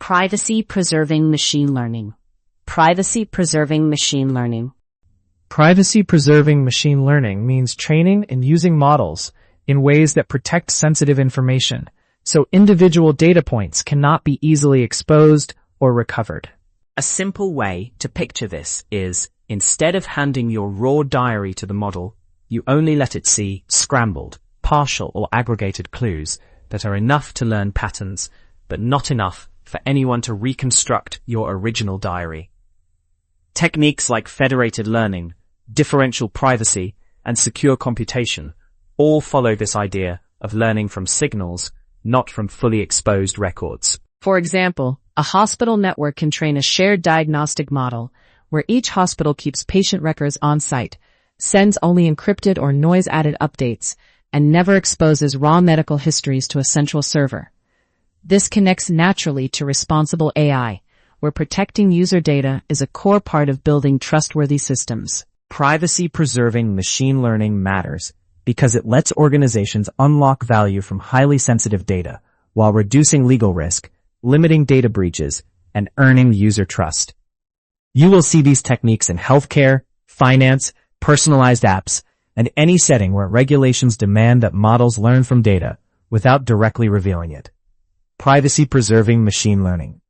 Privacy-preserving machine learning. Privacy-preserving machine learning. Privacy-preserving machine learning means training and using models in ways that protect sensitive information, so individual data points cannot be easily exposed or recovered. A simple way to picture this is, instead of handing your raw diary to the model, you only let it see scrambled, partial or aggregated clues that are enough to learn patterns, but not enough for anyone to reconstruct your original diary. Techniques like federated learning, differential privacy, and secure computation all follow this idea of learning from signals, not from fully exposed records. For example, a hospital network can train a shared diagnostic model where each hospital keeps patient records on site, sends only encrypted or noise-added updates, and never exposes raw medical histories to a central server. This connects naturally to responsible AI, where protecting user data is a core part of building trustworthy systems. Privacy-preserving machine learning matters because it lets organizations unlock value from highly sensitive data while reducing legal risk, limiting data breaches, and earning user trust. You will see these techniques in healthcare, finance, personalized apps, and any setting where regulations demand that models learn from data without directly revealing it. Privacy-preserving machine learning.